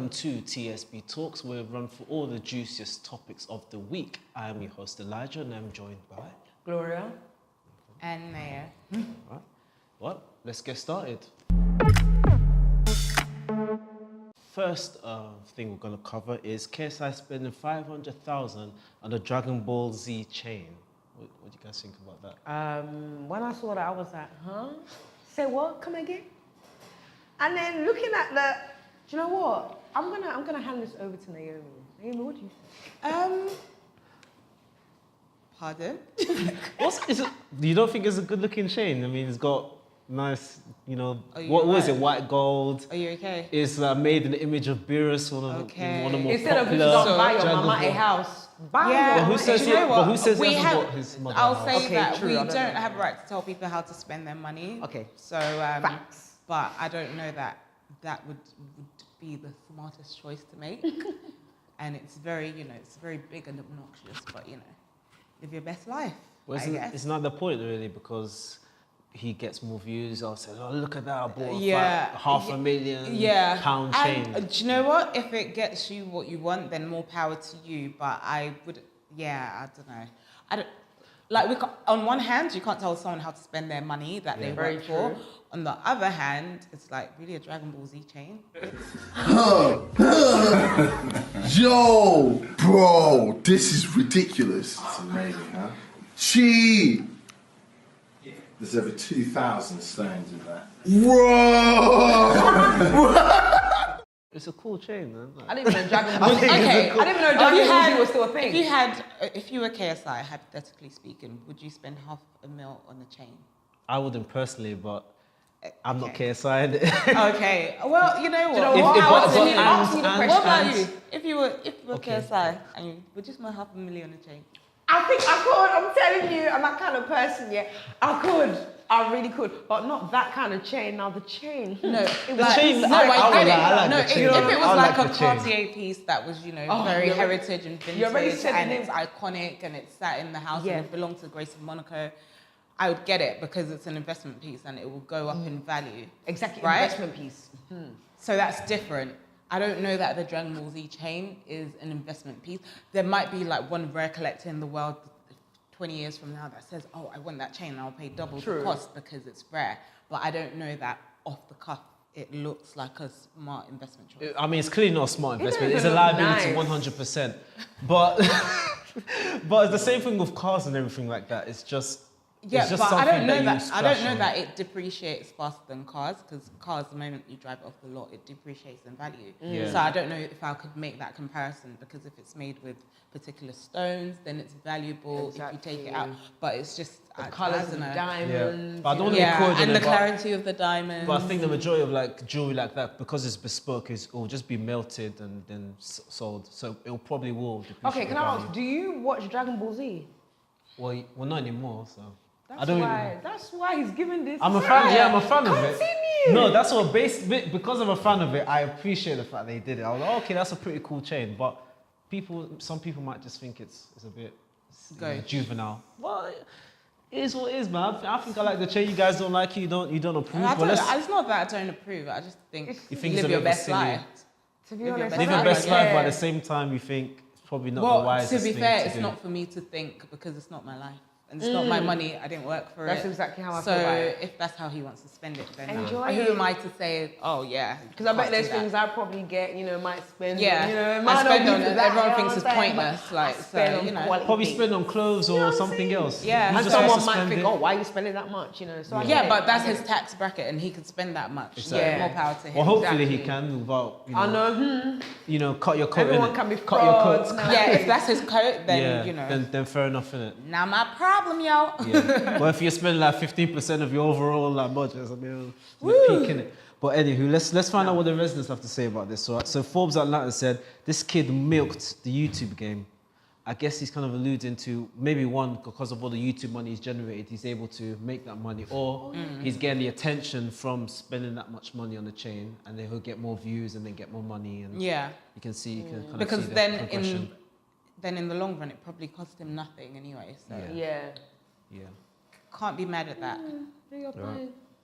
welcome to TSB Talks, where we run through all the juiciest topics of the week. I am your host Elijah, and I'm joined by Gloria and Maya. Right. Well, let's get started. First thing we're going to cover is KSI spending $500,000 on the DragonballZ chain. What do you guys think about that? When I saw that, I was like, huh? Say what? Come again? And then looking at the, do you know what? I'm gonna hand this over to Naomi. Naomi, what do you think? Pardon? You don't think it's a good-looking chain? I mean, it's got nice, what right? was it? White gold. Are you okay? It's made in the image of Beerus, one of the more Instead of popular. don't buy your Dragon mama a Ball. house, buy Yeah. Well, who says Do you know but what? who says We he hasn't have- bought his mother I'll house? say Okay, that true, we I don't don't know. have a right to tell people how to spend their money. Okay. So, Facts. but I don't know that would be the smartest choice to make. And it's very, it's very big and obnoxious, but live your best life. Well, it's not the point really, because he gets more views. I'll say, oh, look at that, I bought £500,000 chain. And, do you know what? If it gets you what you want, then more power to you. But I don't know. On one hand, you can't tell someone how to spend their money that they work for. true. On the other hand, it's like really a DragonballZ chain. Yo, bro, this is ridiculous. It's amazing, huh? Gee, There's over 2,000 stones in there. whoa! It's a cool chain, man. I didn't even know Dragon Ball. Okay. I didn't even know Dragon Ball Z was still a thing. If you were KSI, hypothetically speaking, would you spend $500,000 on a chain? I wouldn't personally, but I'm not Okay. KSI. Okay. Well, you know what? Do you know what? If- I but- was but- asking you the and- question. What about and- you? If you were Okay. KSI, and would you spend $500,000 on a chain? I think I could. I'm telling you, I'm that kind of person. Yeah, I could. I really could, but not that kind of chain. Now the chain. No, The chain, No, I I get it. like No, the chain. if it was I like like a the chain. Cartier piece that was, very you're- heritage and you already vintage said and the it's name. iconic and it's sat in the house Yeah. and it belonged to Grace of Monaco, I would get it because it's an investment piece and it will go up in value. Exactly, Right? investment piece. So that's different. I don't know that the DragonballZ chain is an investment piece. There might be like one rare collector in the world 20 years from now that says, oh, I want that chain and I'll pay double the cost because it's rare. But I don't know that off the cuff it looks like a smart investment choice. I mean, it's clearly not a smart investment. doesn't It's a look liability, nice. 100%. But it's the same thing with cars and everything like that. It's just Yeah, it's just but I something don't know you that. I splash don't know on. that it depreciates faster than cars because cars, the moment you drive it off the lot, it depreciates in value. Yeah. So I don't know if I could make that comparison because if it's made with particular stones, then it's valuable if you take it out. But it's just The I colours don't of the know. diamonds. But I don't you know. wanna be quoted and on the it, but- clarity of the diamonds. But I think the majority of like jewelry like that, because it's bespoke, it will just be melted and then sold. So it probably will depreciate. Okay, can in I value. ask? Do you watch Dragon Ball Z? Well, not anymore. So That's I don't. why. That's why he's giving this. I'm a fan. Yeah, I'm a fan of it. Continue. No, that's what because I'm a fan of it. I appreciate the fact they did it. I was like, okay, that's a pretty cool chain. But some people might just think it's a bit juvenile. Well, it is what it is, man. I think I like the chain. You guys don't like it. You don't approve. It's not that I don't approve. I just think You think it's live a your little best silly. life. To be Live your honest, live best your best Yeah. life, but at the same time, you think it's probably not the Well, wisest to be thing fair, to it's do. not for me to think because it's not my life. And it's not my money. I didn't work for That's it. exactly how I so feel about it. if that's how he wants to spend it, then Enjoy who it. am I to say, oh yeah? Because I bet can't there's do that. things I probably get, might spend. Yeah, it I might not spend be on for it. that, Everyone you know thinks what it's I'm saying? pointless. But Like, I spend so on you know. quality Probably things. spend on clothes or something else. Yeah. You And just have to someone might spend think, it. oh, why are you spending that much? So I Yeah, get it. but that's I get his it. tax bracket, and he could spend that much. Exactly. Yeah, more power to him. Well, hopefully he Exactly. can without, I know. cut your coat. Everyone innit? can be cut your frauds coat. now. Yeah, if that's his coat, then Yeah, then fair enough, innit? Not my problem, yo. Yeah. Well, if you spend like 15% of your overall budget, I mean, it's peaking it. But anywho, let's find out what the residents have to say about this. So Forbes Atlanta said this kid milked the YouTube game. I guess he's kind of alluding to maybe one, because of all the YouTube money he's generated, he's able to make that money, or he's getting the attention from spending that much money on the chain, and then he'll get more views and then get more money, and Yeah. you can see, you can kind Because of see the then progression. in the long run, it probably cost him nothing anyway. So Yeah. Yeah. Yeah. can't be mad at that. Do your Right. thing.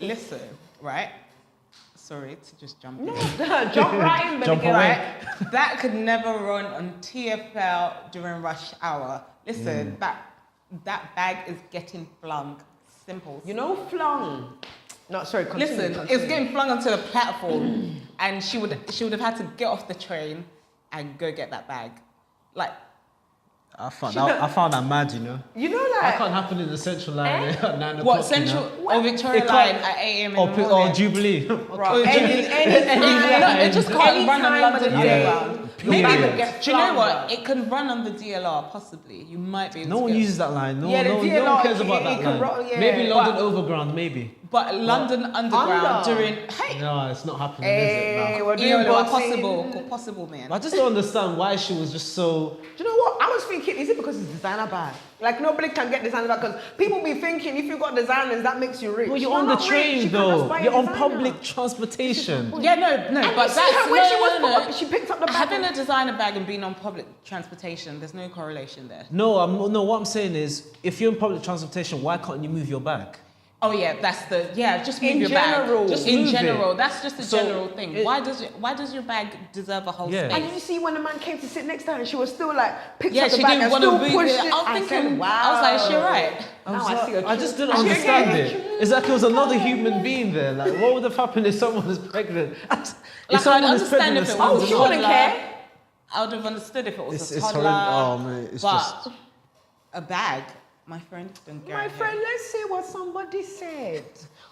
Listen, right? Sorry to just jump in. No, jump right in, Jump baby. away. Right? That could never run on TFL during rush hour. Listen, that bag is getting flung. Simple. You know, flung. No, sorry, continue. Listen, continue. it's getting flung onto the platform, and she would have had to get off the train and go get that bag. Like, I found that mad, you know. You know, That like, can't happen in the Central Line at 9 o'clock. what, Central You know? or Victoria It Line can't- at 8 a.m. in or, the Pi- morning? or Jubilee. Or any No, it just can't any run on time of London the day, Underground. your Maybe, bag would get do you know flung, what? bro. It can run on the DLR, possibly. You might be able No to one get- uses that line. No, Yeah, the no one DLR, cares about it that can line. roll, yeah. Maybe London But- Overground, maybe. But London Underground Under. during... Hey! No, it's not happening, Hey, is it? we're No. doing Iolo, boxing. possible, man. I just don't understand why she was just so... Do you know what? I was thinking, is it because it's designer bag? Like, nobody can get designer bag because people be thinking if you got designers, that makes you rich. Well, you're No, on the not rich. train, You can just though. buy a You're on designer. public transportation. Yeah, no, And but you that's... see her when she was no. she picked up the bag. Having a designer bag and being on public transportation, there's no correlation there. No, what I'm saying is, if you're in public transportation, why can't you move your bag? Oh yeah, just move In your general. bag. Just in move general, it. that's just a So, general thing. it- Why does your bag deserve a whole Yeah. space? And you see when the man came to sit next to her and she was still like, picked Yeah, up the she bag didn't and want to still move pushed it. it. I was thinking, said, wow. I was like, is she right? Now I see her I just didn't truth. understand it. It's like it was another human being there. Like, what would have happened if someone was pregnant? If Like, I'd someone is understand pregnant, if it and was Oh, a she wouldn't toddler. care. I would have understood if it was a It's toddler. horrendous. Oh, man, it's but just- a bag, my friend, don't get My it. friend, let's see what somebody said.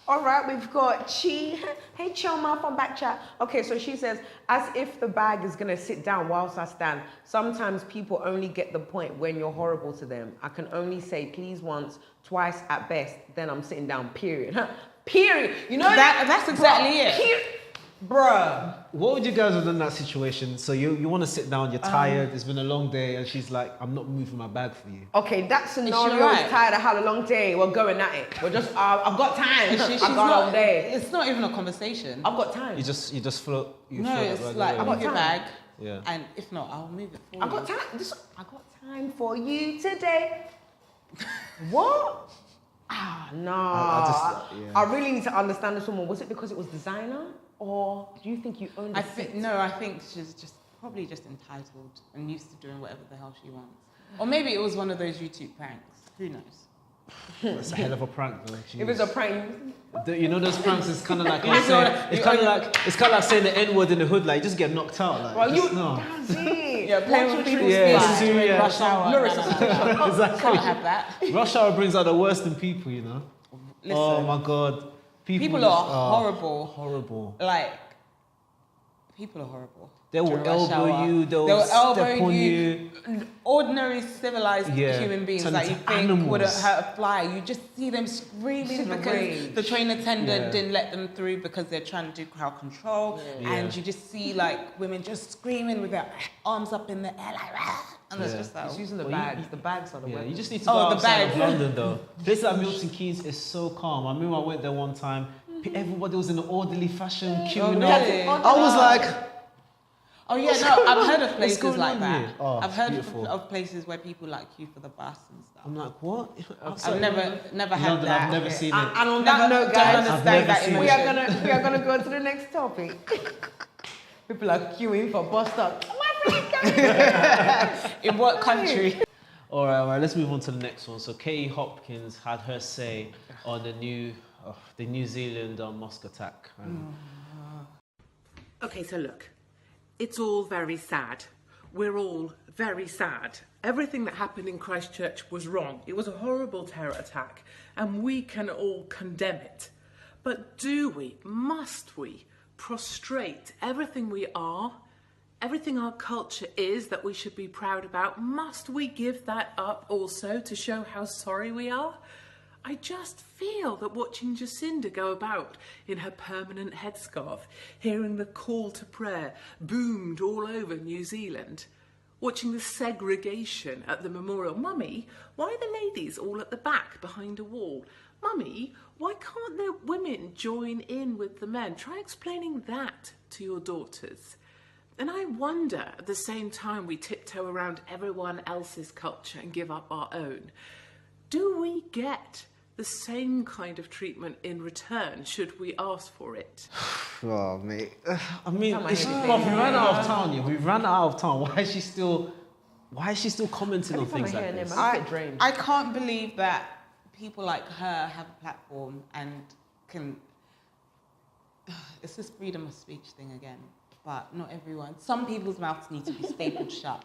All right, we've got Chi. Hey, Choma from Backchat. Okay, so she says, as if the bag is going to sit down whilst I stand. Sometimes people only get the point when you're horrible to them. I can only say please once, twice at best, then I'm sitting down, period. Period. You know That's exactly it. Bruh. What would you guys have done in that situation? So you want to sit down, you're tired, it's been a long day, and she's like, I'm not moving my bag for you. Okay, that scenario right? is tired. I had a long day. We're going at it. We're just, I've got time. She's I've got not, all day. It's not even a conversation. I've got time. You just float. You No, float it's right like, away. move your time. bag, Yeah. and if not, I'll move it for you. I've got time. I got time for you today. What? No. I really need to understand this woman. Was it because it was designer, or do you think you own the I think she's just probably just entitled and used to doing whatever the hell she wants. Or maybe it was one of those YouTube pranks. Who knows? That's a hell of a prank, though. If it's a prank, You know those pranks. It's kind of like it's kind of like saying the N word in the hood. Like you just get knocked out. Like, well, just, you. no. That's it. Yeah, playing Watch with your people's Yeah, feelings it's during yeah. rush hour. No No, resuscitation. Exactly. Can't have that. Rush hour brings out the worst in people. You know. Listen, Oh my god. people just- are horrible. Horrible. Like, people are horrible. They will during rush elbow hour. you. They'll They'll step elbow on you. you. Ordinary civilized Yeah, human beings turn that you into think animals. wouldn't hurt a fly. You just see them screaming It's because rage. the train attendant Yeah. didn't let them through because they're trying to do crowd control. And Yeah. you just see like women just screaming with their arms up in the air like, "Ah," and it's Yeah. just like, It's using the Well, bags. The bags are the Yeah, weapons. you just need to Oh, go the outside of bags. London though. Places like Milton Keynes is so calm. I remember I went there one time. Everybody was in an orderly fashion queuing really? up. I was like, oh yeah, no, I've heard of What's places going like on that. here? Oh, I've heard beautiful. of places where people like queue for the bus and stuff. I'm like, what? I've never had London, that. I've never seen it. And on Never- that note, don't guys, understand never that seen it. we emotion. are gonna go to the next topic. People are queuing for bus stop. In what country? All right, let's move on to the next one. So Katie Hopkins had her say on the New Zealand mosque attack. Okay, so look, it's all very sad. We're all very sad. Everything that happened in Christchurch was wrong. It was a horrible terror attack, and we can all condemn it. But must we prostrate everything we are, everything our culture is that we should be proud about? Must we give that up also to show how sorry we are? I just feel that watching Jacinda go about in her permanent headscarf, hearing the call to prayer boomed all over New Zealand, watching the segregation at the memorial. Mummy, why are the ladies all at the back behind a wall? Mummy, why can't the women join in with the men? Try explaining that to your daughters. And I wonder, at the same time we tiptoe around everyone else's culture and give up our own, do we get the same kind of treatment in return should we ask for it. Oh, mate. I mean, Come on, we ran out of town, yeah. We ran out of town. Why is she still commenting on things like this? I can't believe that people like her have a platform and can. It's this freedom of speech thing again, but not everyone. Some people's mouths need to be stapled shut.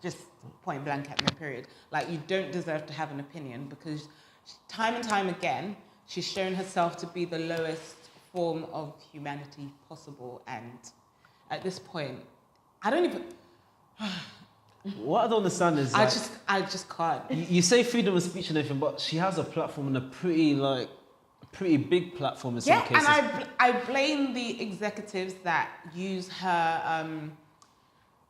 Just point blank at me, period. Like, you don't deserve to have an opinion because time and time again, she's shown herself to be the lowest form of humanity possible. And at this point, I don't even... What I don't understand is... I just can't. You say freedom of speech and everything, but she has a platform and a pretty big platform in some cases. Yeah, and I blame the executives that use her,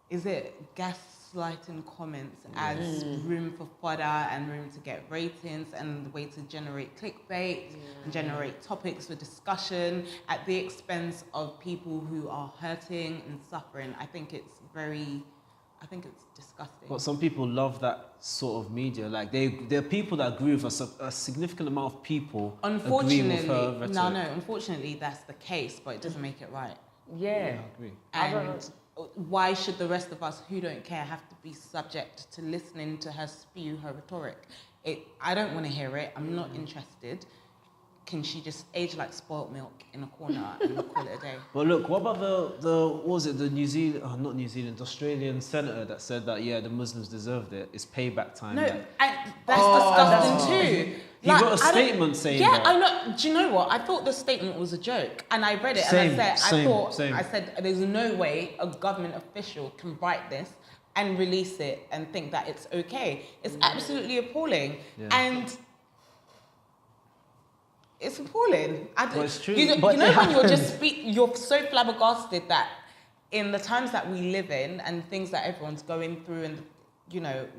is it gaslighting comments as room for fodder and room to get ratings and the way to generate clickbait and generate topics for discussion at the expense of people who are hurting and suffering. I think it's disgusting. But some people love that sort of media. Like, there are people that agree with us. A significant amount of people agree with her rhetoric. No, unfortunately that's the case, but it doesn't make it right. Yeah. I agree. And why should the rest of us who don't care have to be subject to listening to her spew her rhetoric? I don't want to hear it. I'm not interested. Can she just age like spoiled milk in a corner and call it a day? But look, what about the New Zealand, not New Zealand, the Australian senator that said that, yeah, the Muslims deserved it. It's payback time. No, like, that's disgusting too. He wrote a statement saying that. Yeah, I know. Do you know what? I thought the statement was a joke, and I read it and I said, there's no way a government official can write this and release it and think that it's okay. It's absolutely appalling, and it's appalling. Well, it's true. You know But when you're so flabbergasted that in the times that we live in and things that everyone's going through, and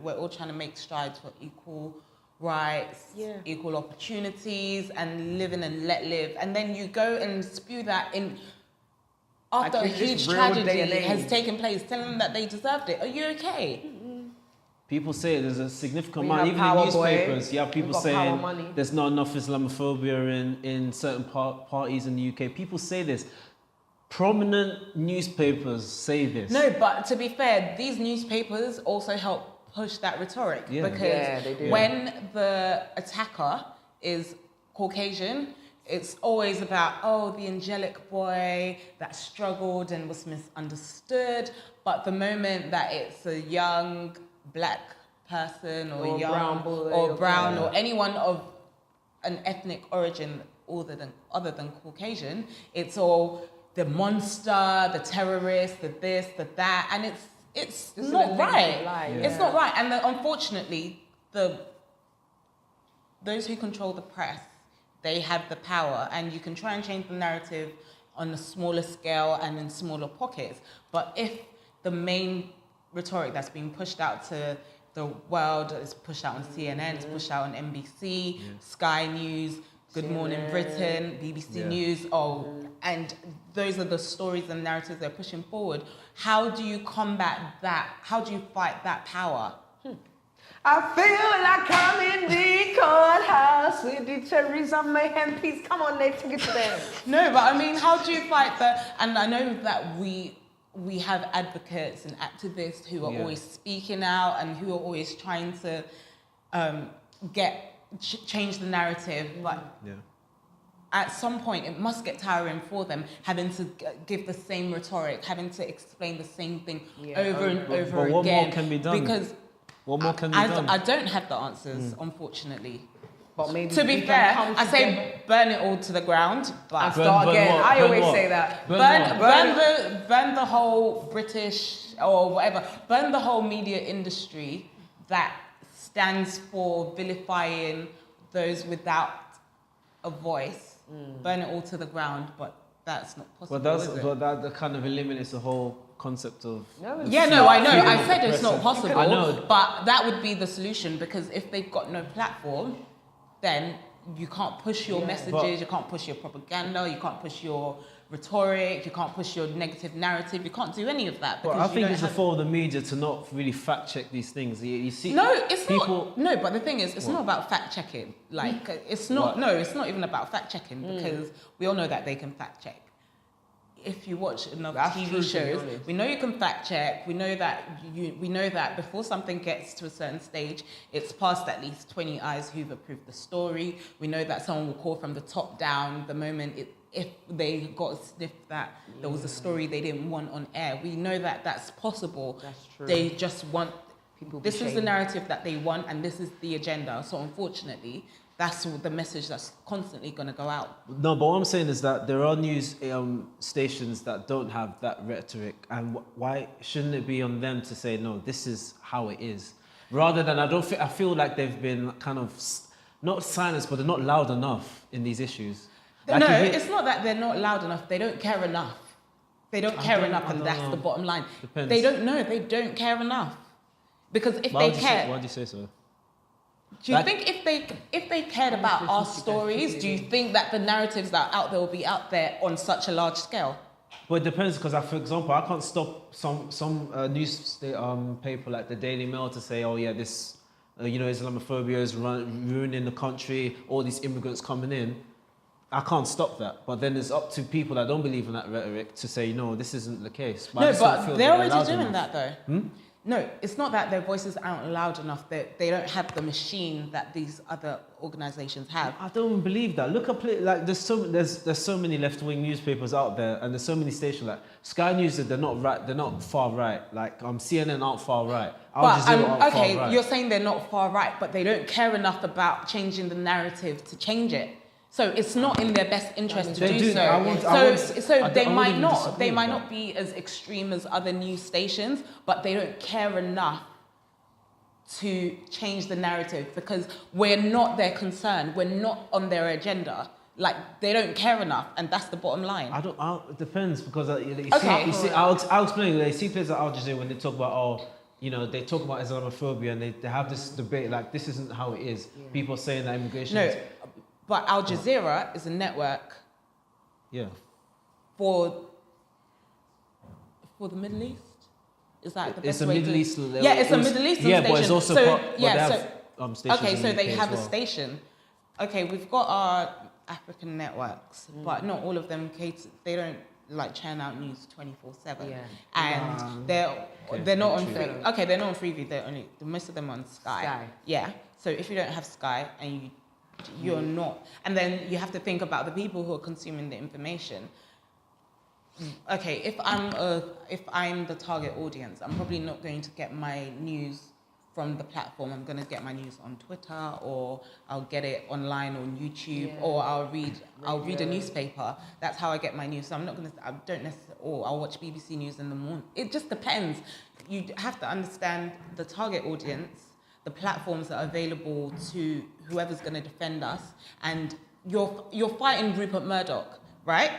we're all trying to make strides for equal rights, equal opportunities, and living and let live. And then you go and spew that in after a huge tragedy has taken place, telling them that they deserved it. Are you okay? People say there's a significant amount, even in newspapers, you have people saying there's not enough Islamophobia in certain parties in the UK. People say this. Prominent newspapers say this. No, but to be fair, these newspapers also help push that rhetoric because they do. When the attacker is Caucasian, it's always about, the angelic boy that struggled and was misunderstood. But the moment that it's a young black person or young brown boy or brown or anyone of an ethnic origin other than Caucasian, it's all the monster, the terrorist, the this, the that, and it's not right. It's not right, and unfortunately, those who control the press, they have the power, and you can try and change the narrative on a smaller scale and in smaller pockets. But if the main rhetoric that's being pushed out to the world is pushed out on CNN, it's pushed out on NBC, Sky News, Good Morning Britain, BBC News, and those are the stories and narratives they're pushing forward. How do you combat that? How do you fight that power? I feel like I'm in the courthouse with the cherries on my hand. Please, come on, let's take it to them. No, but I mean, how do you fight that? And I know that we have advocates and activists who are always speaking out and who are always trying to change the narrative, but at some point it must get tiring for them having to give the same rhetoric, having to explain the same thing over and over again. But what more can be done? Because what more can be done? I don't have the answers, unfortunately. But maybe to be fair, I say burn it all to the ground. But start again. What? I always what? say that. Burn the whole British or whatever. Burn the whole media industry that stands for vilifying those without a voice. Burn it all to the ground, but that's not possible. But that kind of eliminates the whole concept of. I know. I said it's not possible. I know. But that would be the solution, because if they've got no platform, then you can't push your messages, you can't push your propaganda, you can't push your rhetoric, you can't push your negative narrative, you can't do any of that. But Because I think it's the fault of the media to not really fact check these things. You see, no, it's people, not. No, but the thing is, it's not about fact checking. Like, it's not. What? No, it's not even about fact checking because we all know that they can fact check. If you watch enough TV shows, we know you can fact check. We know that before something gets to a certain stage, it's past at least 20 eyes who've approved the story. We know that someone will call from the top down the moment if they got a sniff that there was a story they didn't want on air. We know that that's possible. That's true. They just want People this is the shamed. narrative that they want, and this is the agenda. So unfortunately, that's the message that's constantly going to go out. No, but what I'm saying is that there are news stations that don't have that rhetoric, and why shouldn't it be on them to say no? This is how it is, rather than I feel like they've been kind of not silenced, but they're not loud enough in these issues. Like No, it's not that they're not loud enough. They don't care enough. They don't care enough, and that's the bottom line. Depends. They don't know. They don't care enough. Because if Why they care, why do you say so? do you think if they cared about our stories, do you think that the narratives that are out there will be out there on such a large scale? Well, it depends because, for example, I can't stop some news paper like the Daily Mail to say, oh yeah, this Islamophobia is ruining the country, all these immigrants coming in. I can't stop that, but then it's up to people that don't believe in that rhetoric to say, no, this isn't the case. But No, but they're already doing enough. that though. No, it's not that their voices aren't loud enough. They don't have the machine that these other organisations have. I don't believe that. Look up, like there's so many left-wing newspapers out there, and there's so many stations like Sky News. They're not right. They're not far right. Like CNN aren't far right. Al Jazeera aren't okay, far right. you're saying they're not far right, but they don't care enough about changing the narrative to change it. So it's not in their best interest to They do do. so. I wouldn't They might even not. disagree They with might that. not be as extreme as other news stations, but they don't care enough to change the narrative because we're not their concern. We're not on their agenda. Like, they don't care enough, and that's the bottom line. It depends because Okay. I'll explain. They see places like Al Jazeera when they talk about they talk about Islamophobia and they have this debate like this isn't how it is. People saying that immigration. No, but Al Jazeera is a network for the Middle East. Is that the best It's a way Middle to... Eastern. Yeah, it's a Middle Eastern station. But it's also stations okay, in so the they UK have as a well. station. Okay, we've got our African networks, but not all of them they don't like churn out news 24/7. Yeah. And they're not on free. Okay, they're not on Freeview. Most of them are on Sky. Yeah. So if you don't have Sky and you're not, and then you have to think about the people who are consuming the information. Okay, if I'm the target audience, I'm probably not going to get my news from the platform. I'm going to get my news on Twitter, or I'll get it online on YouTube, or I'll read a newspaper. That's how I get my news. So I'll watch BBC News in the morning. It just depends. You have to understand the target audience, the platforms that are available to whoever's going to defend us, and you're fighting Rupert Murdoch, right?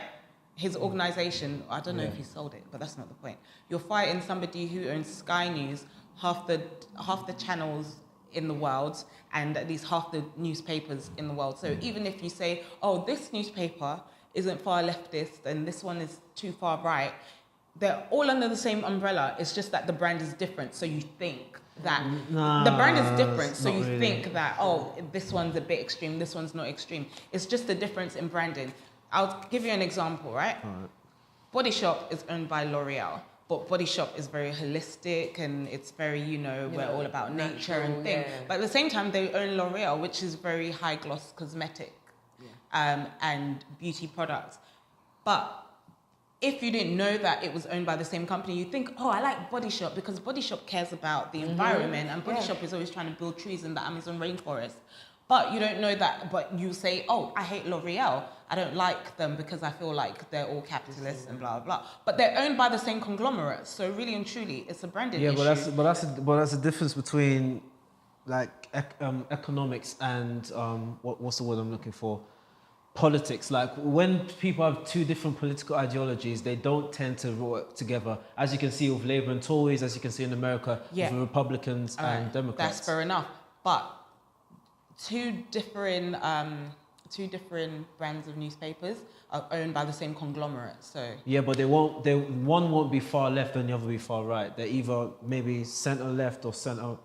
His organisation, I don't know if he sold it, but that's not the point. You're fighting somebody who owns Sky News, half the channels in the world, and at least half the newspapers in the world. So even if you say, oh, this newspaper isn't far leftist and this one is too far right, they're all under the same umbrella. It's just that the brand is different. So you think that the brand is different. So you think that, oh, this one's a bit extreme, this one's not extreme. It's just the difference in branding. I'll give you an example, right? Body Shop is owned by L'Oreal, but Body Shop is very holistic and it's very, we're all about nature and things. But at the same time, they own L'Oreal, which is very high gloss cosmetic and beauty products. But if you didn't know that it was owned by the same company, you think, oh, I like Body Shop because Body Shop cares about the environment and Body Shop is always trying to build trees in the Amazon rainforest. But you don't know that, but you say, oh, I hate L'Oreal. I don't like them because I feel like they're all capitalists and blah, blah, blah. But they're owned by the same conglomerate. So really and truly, it's a branding issue. But that's the difference between like economics and what's the word I'm looking for? Politics. Like when people have two different political ideologies, they don't tend to work together. As you can see with Labour and Tories, as you can see in America with Republicans and Democrats. That's fair enough. But two differing two different brands of newspapers are owned by the same conglomerate. So Yeah, but one won't be far left and the other will be far right. They're either maybe centre left or centre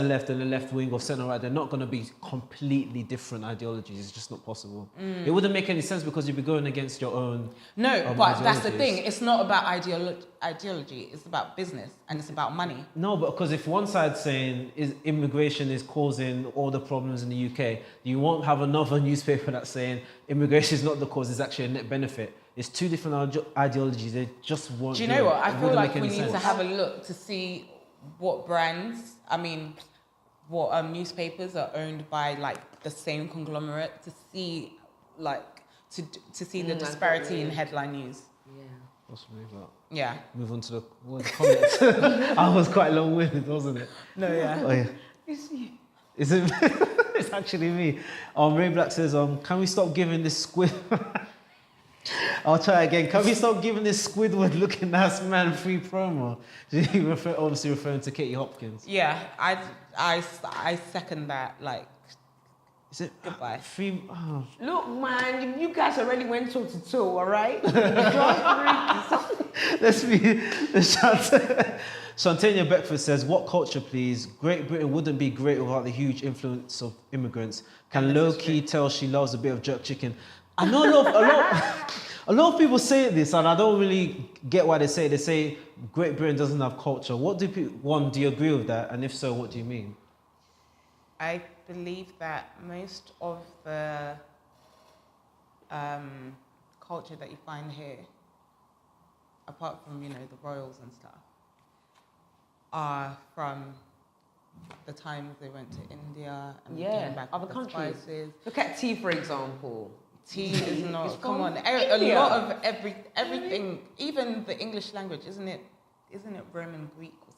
left and the left wing or centre right. They're not going to be completely different ideologies. It's just not possible. It wouldn't make any sense because you'd be going against your own. no, but that's the ideologies. thing. It's not about ideology. It's about business and it's about money. No, but because if one side's saying immigration is causing all the problems in the UK, you won't have another newspaper that's saying immigration is not the cause, it's actually a net benefit. It's two different ideologies. They just won't. Do you know what? I It feel wouldn't like make we any need to sense. have a look to see what brands, what newspapers are owned by like the same conglomerate to see to see the disparity in headline news. Possibly, but Yeah. move on to the comments. I was quite long-winded, wasn't it? No, yeah. Oh yeah. Is it? It's actually me. Ray Black says, can we stop giving this squid? I'll try again. Can we stop giving this Squidward looking ass man free promo? Obviously referring to Katie Hopkins. Yeah, I second that. Like, Is it goodbye. free? Oh. Look, man, you guys already went toe to toe, all right? Let's Shantania Beckford says, what culture, please? Great Britain wouldn't be great without the huge influence of immigrants. Can low-key tell she loves a bit of jerk chicken. I know a lot of people say this, and I don't really get why they say it. They say Great Britain doesn't have culture. What do do you agree with that? And if so, what do you mean? I believe that most of the culture that you find here, apart from, the royals and stuff, are from the times they went to India and came back other with the countries. spices. Look at tea, for example. Tea is not. It's Come from on, a India. lot of everything, even the English language, isn't it Roman Greek or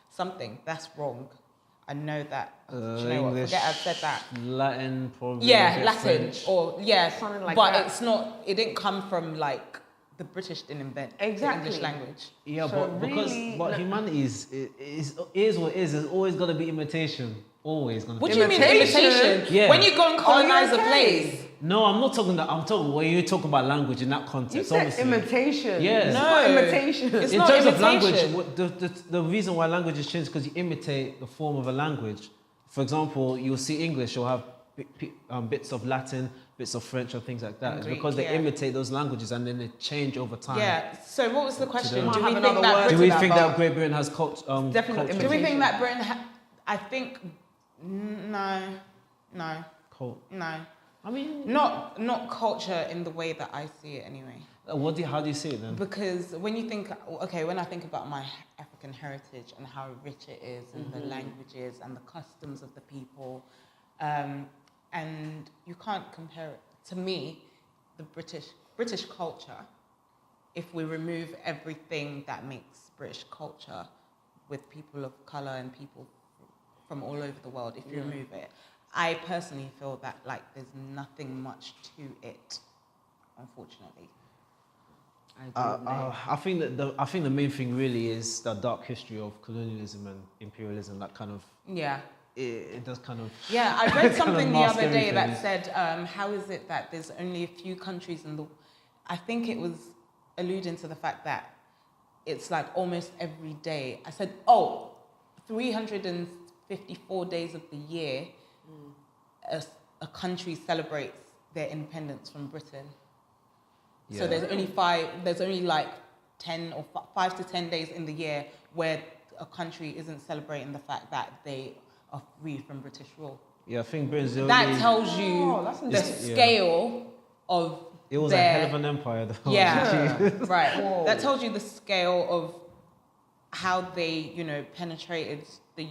something? That's wrong. I know that. Do you know what? English, Forget I said that. Latin, probably. Yeah, a bit Latin French. or Something like but that. it's not. It didn't come from like the British didn't invent the Exactly. English language. Yeah, So but because really, humanity is what is. There's always gonna be imitation. Always gonna. What be. do you mean Imitation? imitation? Yeah. When you go and colonize Are you a okay? place. No, I'm not talking that. I'm talking when you talk about language in that context. You said obviously. imitation. Yes. It's No. not imitation. It's In not terms of imitation. language, the reason why language has changed is because you imitate the form of a language. For example, you'll see English, you'll have bits of Latin, bits of French, and things like that. And It's Greek, because they yeah. imitate those languages and then they change over time. Yeah. So what was the question? Might Do we have think another that word. Do Britain? we that, think but that Great Britain has culture? definitely culture? Do we think imitation. that Britain? I think no. No. I mean, not culture in the way that I see it anyway. How do you see it then? Because when I think about my African heritage and how rich it is, and the languages and the customs of the people, and you can't compare it to me, the British culture. If we remove everything that makes British culture, with people of color and people from all over the world, if you remove it, I personally feel that like there's nothing much to it, unfortunately. I think the main thing really is the dark history of colonialism and imperialism. That kind of Yeah. it does kind of. Yeah, I read kind of something the mask other day everything. that said, how is it that there's only a few countries in the... I think it was alluding to the fact that it's like almost every day. I said, 354 days of the year, a country celebrates their independence from Britain. So Yeah. there's only like 10 or 5 to 10 days in the year where a country isn't celebrating the fact that they are free from British rule. Yeah, I think Britain's the That only. tells you that's the interesting. scale of It was a hell of an empire, though. Yeah, right. Whoa. That tells you the scale of how they, penetrated the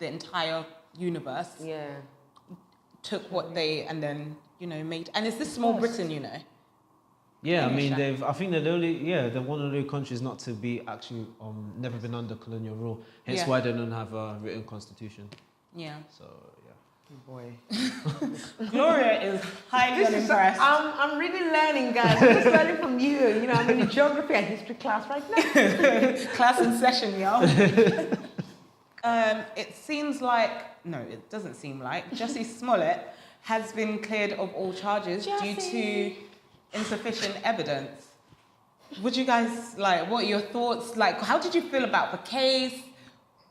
entire universe, Yeah. took what they, and then, made. And it's this small Britain, Yeah, I mean, English. I think they're one of the countries not to be actually never been under colonial rule. Hence Yeah. why they don't have a written constitution. Yeah. So yeah. Boy. Gloria is highly unimpressed. I'm really learning, guys. I'm just learning from you. I'm in a geography and history class right now. Class in session, y'all. It seems like, no, it doesn't seem like, Jussie Smollett has been cleared of all charges due to insufficient evidence. Would you guys, like, what are your thoughts? Like, how did you feel about the case?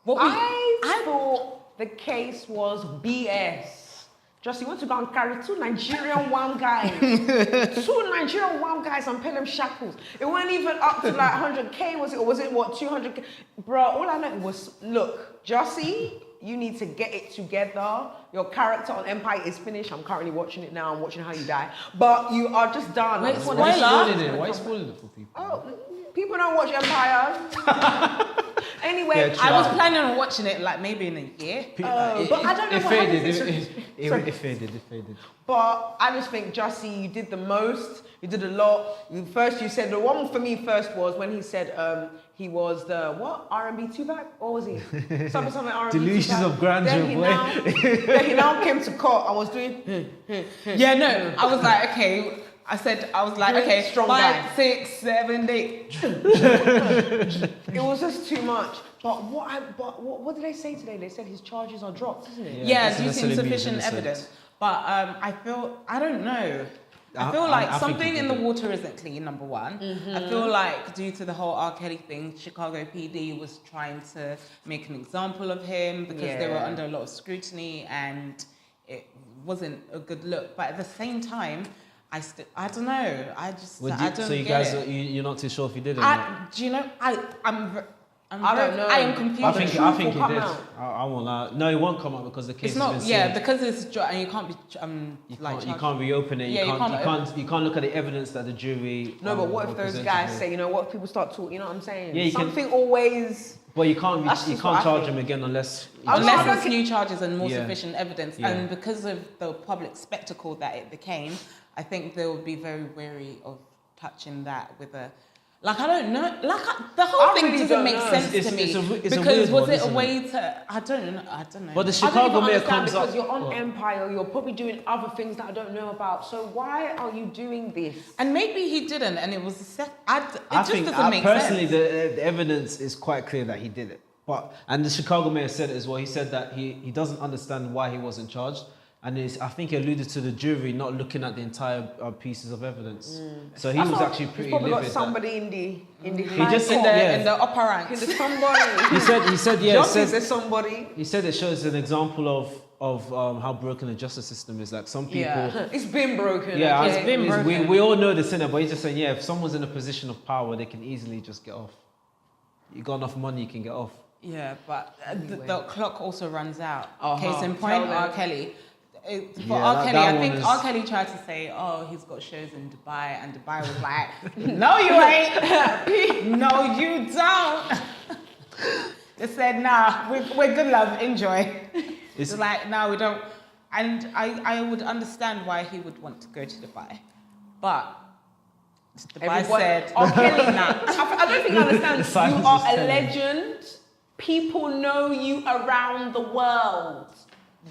I thought the case was BS. Just you want to go and carry two Nigerian one guys. Two Nigerian one guys and pay them shackles. It wasn't even up to like 100K, was it? Or was it what, 200K? Bro, all I know was, look, Jussie, you need to get it together. Your character on Empire is finished. I'm currently watching it now. I'm watching how you die. But you are just done. Wait, Why are you spoiling it for people? Oh, people don't watch Empire. Anyway, Yeah, I was planning on watching it like maybe in a year. but I don't know It what faded. happens. It faded. But I just think, Jussie, you did the most. You did a lot. You said, the one for me first was when he said he was the, what, R&B two-pack? Or was he? Something R&B Delusions two-pack. of grandeur, then he now came to court. I was doing... Yeah, no, I was like, okay. I was like, okay, Strong 5, guy. 6, 7, 8. It was just too much. But what did they say today? They said his charges are dropped, isn't it? Yeah, that's due to necessarily means insufficient innocent. evidence. But I don't know. I feel I like think something he in did the it. water isn't clean, number one. I feel like due to the whole R. Kelly thing, Chicago PD was trying to make an example of him because they were Yeah. under a lot of scrutiny and it wasn't a good look. But at the same time, I don't know. I don't So you get guys, it. you're not too sure if you did it. Do you know? I don't know. I am confused. I think truth he will come did. out. I won't lie. No, it won't come out because the case It's not, has been yeah, sealed. because it's and you can't be You can't reopen it. Yeah, You can't look at the evidence that the jury. No, but what if those presented guys with. say, you know what, people start talking, you know what I'm saying? Yeah, you can- Something always... Well, you can't. That's You just what can't I charge think. him again unless. Unless it's new charges and more Yeah. sufficient evidence. Yeah. And because of the public spectacle that it became, I think they would be very wary of touching that with a... Like, I don't know. Like, the whole I thing really doesn't don't make know. sense It's to me. a weird because was one, it a isn't way to... I don't know. But the I Chicago don't mayor even understand comes up. because you're on Empire, you're probably doing other things that I don't know about. So why are you doing this? And maybe he didn't, and it was... It I just think doesn't make personally, sense. the evidence is quite clear that he did it. And the Chicago mayor said it as well. He said that he doesn't understand why he wasn't charged. And I think he alluded to the jury not looking at the entire pieces of evidence. So he was actually pretty He's probably got livid. somebody in the He just said, In the upper ranks. There's somebody. he said, yeah. There's somebody. He said it shows an example of how broken the justice system is. Like some people. Yeah. It's been broken. Yeah, okay? It's been broken. we all know this, innit? But he's just saying, yeah, if someone's in a position of power, they can easily just get off. You got enough money, you can get off. Yeah, but the clock also runs out. Uh-huh. Case in point, Tell them. R. Kelly. For Yeah, R. Kelly, that I think one is- R. Kelly tried to say, oh, he's got shows in Dubai, and Dubai was like, no, you ain't. No, you don't. They said, nah, we're good, love, enjoy. It's like, no, we don't. And I would understand why he would want to go to Dubai. But Dubai said, R. Kelly, nah. I don't think you understand. silence You are is a telling. legend. People know you around the world.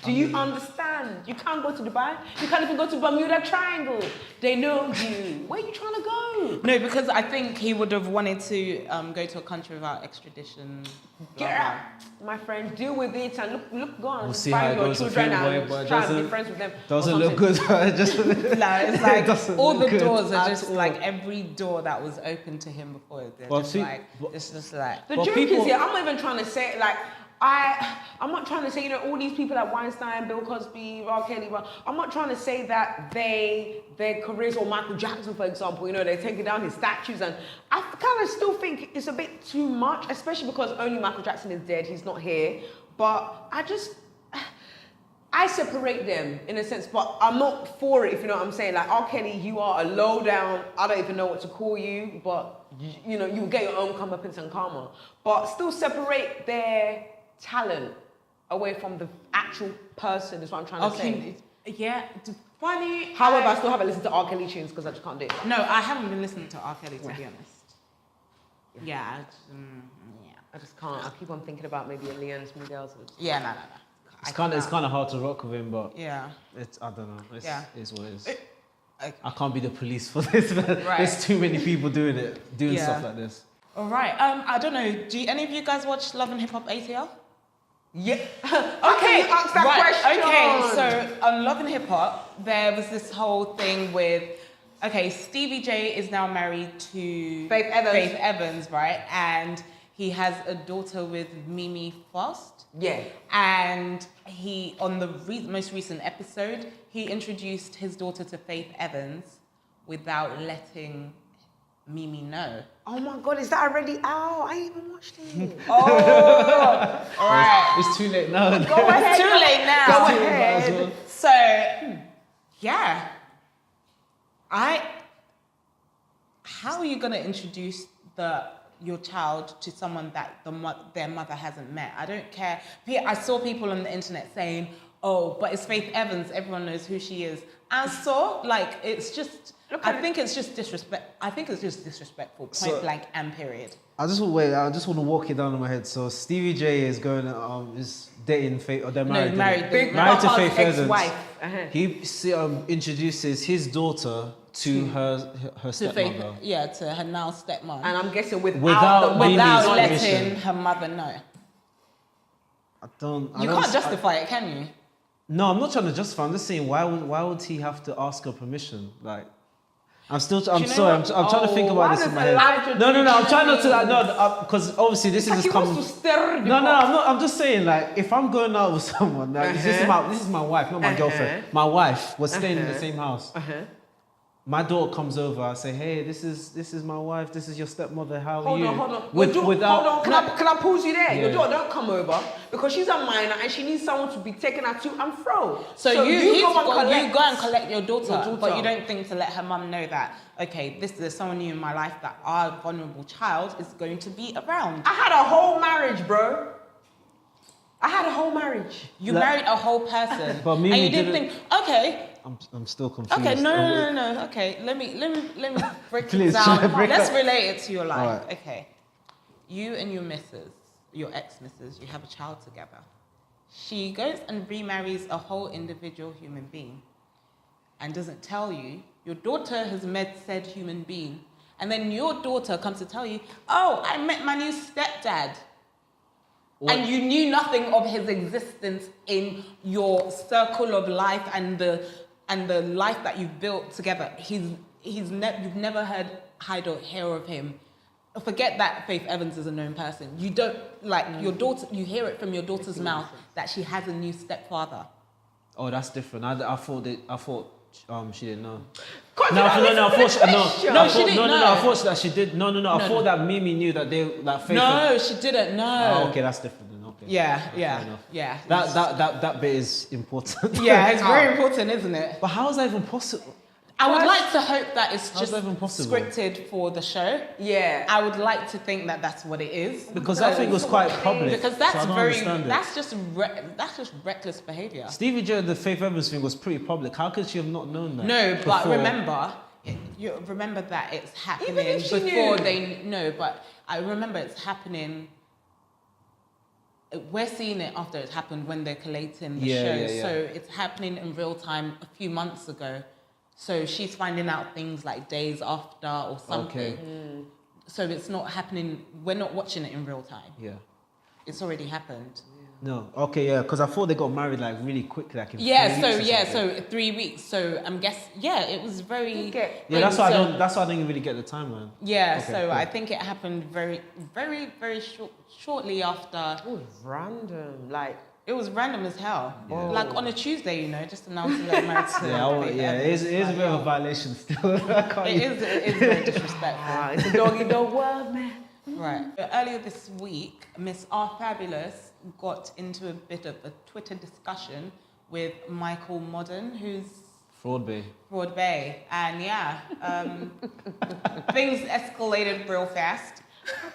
Do you understand? You can't go to Dubai. You can't even go to Bermuda Triangle. They know you. Where are you trying to go? No, because I think he would have wanted to go to a country without extradition. Get out, my friend. Deal with it and look, go on. We'll see how it find your goes with children Fredo, and but it try and be doesn't- friends with them. Doesn't or look good. Just No, it's like doesn't all the look good doors are at just all. like every door that was open to him before. They're Well, just see, like but- it's just like The But joke people- is here. I'm not even trying to say like I'm not trying to say, you know, all these people like Weinstein, Bill Cosby, R. Kelly, I'm not trying to say that their careers, or Michael Jackson, for example, you know, they're taking down his statues, and I kind of still think it's a bit too much, especially because only Michael Jackson is dead, he's not here. But I separate them in a sense, but I'm not for it, if you know what I'm saying. Like, R. Kelly, you are a low down, I don't even know what to call you, but you know, you'll get your own comeuppance and karma. But still separate their talent away from the actual person is what I'm trying to say. yeah, funny. However, I still haven't listened to R. Kelly tunes because I just can't do it. No, I haven't been listening to R. Kelly to be honest. Yeah, I just can't. I keep on thinking about maybe a Leon Smigels. yeah, no. it's kind of hard to rock with him, but Yeah. I don't know. It's what it is. Okay. I can't be the police for this. But Right. There's too many people doing Yeah. stuff like this. All right. I don't know. Do any of you guys watch Love and Hip Hop ATL? Yeah. Okay, you ask that question? Okay, so on Love and Hip Hop, there was this whole thing with, okay, Stevie J is now married to Faith Evans. right? And he has a daughter with Mimi Faust. Yeah. And he, on the most recent episode, he introduced his daughter to Faith Evans without letting Mimi know. Oh my God, is that already out? I ain't even watched it. Oh, all right. It's too late now. Go ahead. It's too late now. Go ahead. So, yeah. How are you going to introduce your child to someone that their mother hasn't met? I don't care. I saw people on the internet saying, oh, but it's Faith Evans. Everyone knows who she is. And so, like, it's just... I think it's just disrespectful, point blank and period. I just want to walk it down in my head. So Stevie J is going is dating Faith, or they're married. No, married. Married to Faith Evans. Ex-wife. He introduces his daughter to her stepmother. To her now stepmom. And I'm guessing Without Without Mimi's letting permission. her mother know. You can't justify it, can you? No, I'm not trying to justify. I'm just saying, why would he have to ask her permission? Like, I'm sorry. I'm trying to think about this in my head. No. I'm trying not to. Because obviously this is just coming. No. I'm just saying, like, if I'm going out with someone, like, this is my wife, not my girlfriend. My wife was staying in the same house. My daughter comes over. I say, hey, this is my wife. This is your stepmother. How are you? Hold on. Can I pause you there? Yeah. Your daughter don't come over because she's a minor and she needs someone to be taken her to and fro. So you go and collect your daughter, but you don't think to let her mum know that, okay, there's someone new in my life that our vulnerable child is going to be around. I had a whole marriage, bro. You married a whole person, But Mimi and you didn't didn't- think, okay. I'm still confused. Okay, no. Okay, let me break Please, it down. break Let's up. relate it to your life. Alright. Okay, you and your ex-missus, you have a child together. She goes and remarries a whole individual human being, and doesn't tell you. Your daughter has met said human being, and then your daughter comes to tell you, "Oh, I met my new stepdad." What? And you knew nothing of his existence in your circle of life and the life that you've built together. You've never heard or hear of him. Forget that Faith Evans is a known person. You don't, like, your daughter, you hear it from your daughter's mouth that she has a new stepfather. Oh, that's different. I thought she didn't know. I thought that she did. No. I thought that Mimi knew that Faith. No, she didn't. No. Oh, okay, that's different then. Okay. Yeah. That bit is important. Yeah, it's very important, isn't it? But how is that even possible? I would like to hope that it's How's just that even possible? scripted for the show. Yeah. I would like to think that that's what it is. Because that thing was quite public. Because that's so I don't very, understand it. that's just reckless behaviour. Stevie J, the Faith Evans thing was pretty public. How could she have not known that? No, but before? remember that it's happening Even if she before knew. they know. But I remember it's happening. We're seeing it after it's happened when they're collating the show. Yeah. So it's happening in real time a few months ago. So she's finding out things like days after or something. Okay. So it's not happening. We're not watching it in real time. Yeah. It's already happened. No. Okay. Yeah. Because I thought they got married like really quick, like in 3 Yeah. weeks So or yeah. something. So 3 weeks. So I'm guessing. Yeah. It was very. Okay. Yeah. That's why so- That's why I didn't really get the timeline. Yeah. Okay, So cool. I think it happened very shortly after. It was random. Like, It was random as hell. Yeah. Like on a Tuesday, just announcing that married to It is a bit of a violation still. It is very disrespectful. it's a doggy dog world, man. Right. Earlier this week, Miss R Fabulous got into a bit of a Twitter discussion with Michael Modern, who's Fraud Bay. Broad Bay. And things escalated real fast.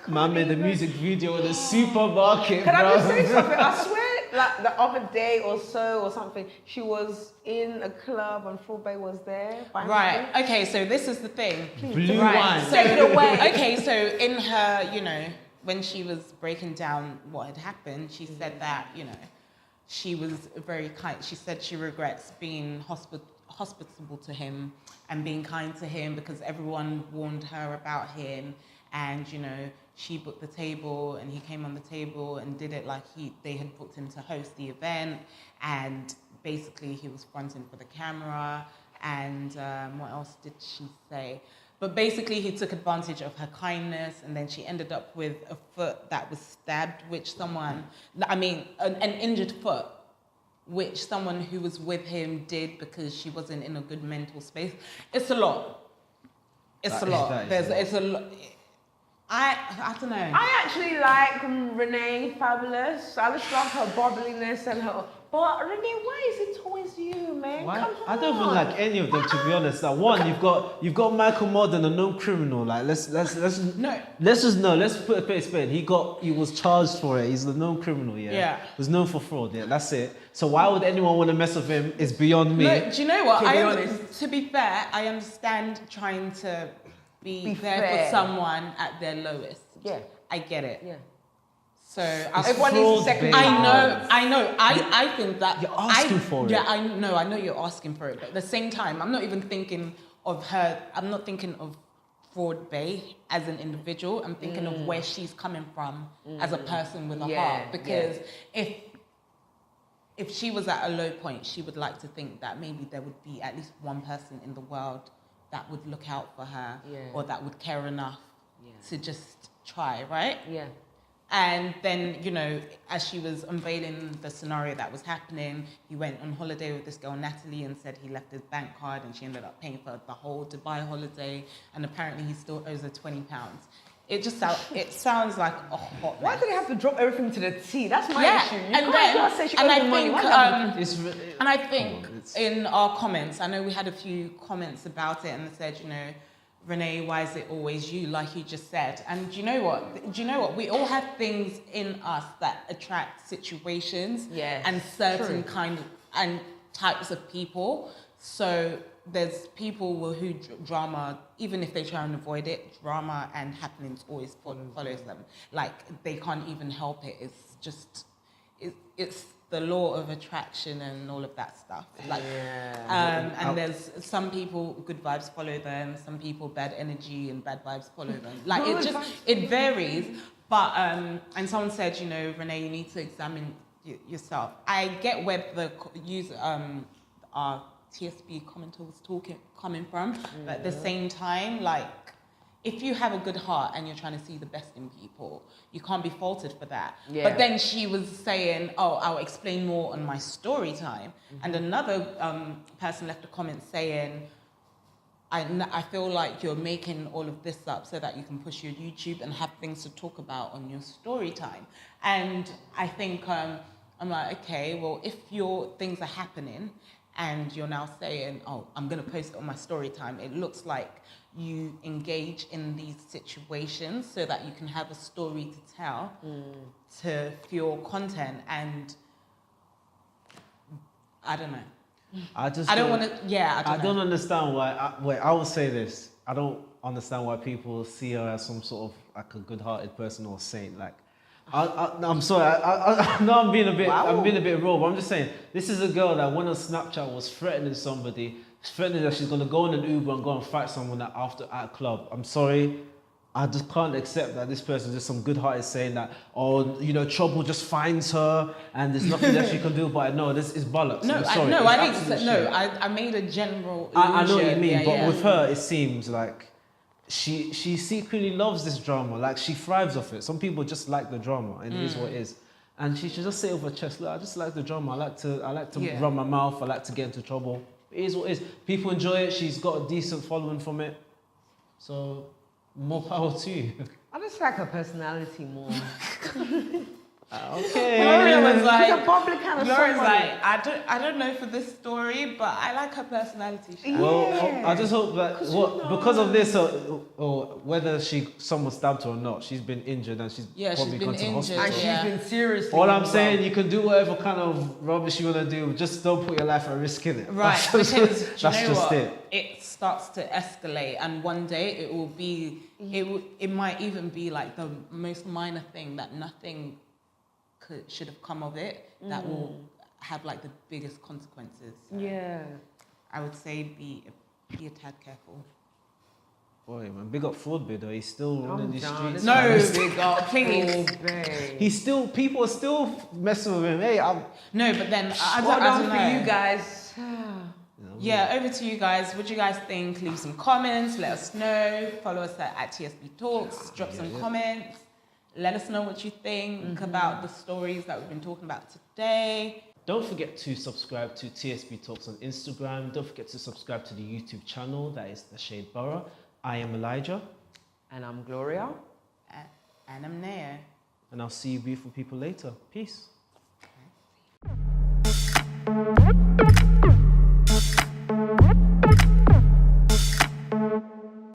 Man made the music video in a supermarket, Can bro. I just say something? I swear, like the other day or so or something, she was in a club and Fraud Bay was there. Right. Okay, so this is the thing. Blue Right. wine. So, Take it away. Okay, so in her, when she was breaking down what had happened, she said that, she was very kind. She said she regrets being hospitable to him and being kind to him because everyone warned her about him. And, she booked the table and he came on the table and did it like they had booked him to host the event, and basically he was fronting for the camera, and what else did she say? But basically he took advantage of her kindness, and then she ended up with a foot that was stabbed, which an injured foot, which someone who was with him did because she wasn't in a good mental space. It's a lot. It's a lot. It's a lot. I don't know. I actually like Renee Fabulous. I just love her bubbliness and her. But Renee, why is it always you, man? Why? Come on. I don't even like any of them, to be honest. Like, one, you've got Michael Modern, a known criminal. Like, let's put a face spade. He was charged for it. He's the known criminal. Yeah. He was known for fraud. Yeah, that's it. So why would anyone want to mess with him? It's beyond me. No, do you know what? To be honest. To be fair, I understand trying to be there fair. for someone at their lowest. Yeah. I get it. Yeah. So Everyone needs a second. I know. I think that you're asking for it. Yeah, I know you're asking for it, but at the same time, I'm not even thinking of her. I'm not thinking of Fraud Bay as an individual. I'm thinking of where she's coming from as a person with a heart. Because if she was at a low point, she would like to think that maybe there would be at least one person in the world that would look out for her or that would care enough to just try, right? Yeah. And then, as she was unveiling the scenario that was happening, he went on holiday with this girl, Natalie, and said he left his bank card, and she ended up paying for the whole Dubai holiday, and apparently he still owes her £20. It sounds like a hot Why mess. do they have to drop everything to the T? That's my issue. You and can't just say she then, owes and me money. I think in our comments, I know we had a few comments about it, and they said, Renee, why is it always you, like you just said? And do you know what? We all have things in us that attract situations and certain kind of and types of people. So there's people who drama, even if they try and avoid it, drama and happenings always follows them. Like, they can't even help it. It's just, it's the law of attraction and all of that stuff. Like, and there's some people, good vibes follow them. Some people, bad energy and bad vibes follow them. Like, it varies. But, and someone said, Renee, you need to examine yourself. I get where the our TSB commenter was coming from, but at the same time, like, if you have a good heart and you're trying to see the best in people, you can't be faulted for that. Yeah. But then she was saying, I'll explain more on my story time. And another person left a comment saying, I feel like you're making all of this up so that you can push your YouTube and have things to talk about on your story time. And I think, I'm like, okay, well, if your things are happening and you're now saying, I'm going to post it on my story time, it looks like you engage in these situations so that you can have a story to tell to fuel content. And I don't know. I don't understand why. I will say this. I don't understand why people see her as some sort of like a good-hearted person or saint. Like, I'm sorry. I know I'm being a bit. Wow. I'm being a bit raw, but I'm just saying this is a girl that went on Snapchat, was threatening somebody, threatening that she's gonna go in an Uber and go and fight someone at a club. I'm sorry. I just can't accept that this person is just some good-hearted saying that, trouble just finds her and there's nothing that she can do. But no, this is bollocks. No, I'm sorry. I made a general. I know what you mean, but with her, it seems like she secretly loves this drama. Like, she thrives off it. Some people just like the drama, and it is what it is. And she should just say with her chest, look, I just like the drama. I like to run my mouth. I like to get into trouble. It is what it is. People enjoy it. She's got a decent following from it. So, more power to you. I just like her personality more. Okay. Gloria was like, she's a public kind of Gloria's like, I don't know for this story, but I like her personality. Well, I just hope that because of this, or whether someone stabbed her or not, she's been injured and she's probably gone to the hospital. And she's been seriously. All I'm saying, you can do whatever kind of rubbish you want to do, just don't put your life at risk in it. Right, That's because just it. It starts to escalate, and one day it will be. It might even be like the most minor thing that nothing should have come of it, that will have like the biggest consequences. Yeah. I would say be a tad careful. Boy, man, big up Fraud Bid, though. He's still running these down. streets. No, man. big up, please. He's still, people are still messing with him. Hey, No, but then I Well don't done know. for you guys. Yeah, over to you guys. What do you guys think? Leave some comments. Let us know. Follow us at TSB Talks. Drop some comments. Let us know what you think about the stories that we've been talking about today. don't forget to subscribe to TSB Talks on Instagram. Don't forget to subscribe to the YouTube channel. That is The Shade Borough. I am Elijah. And I'm Gloria. And I'm Naya. And I'll see you beautiful people later. Peace.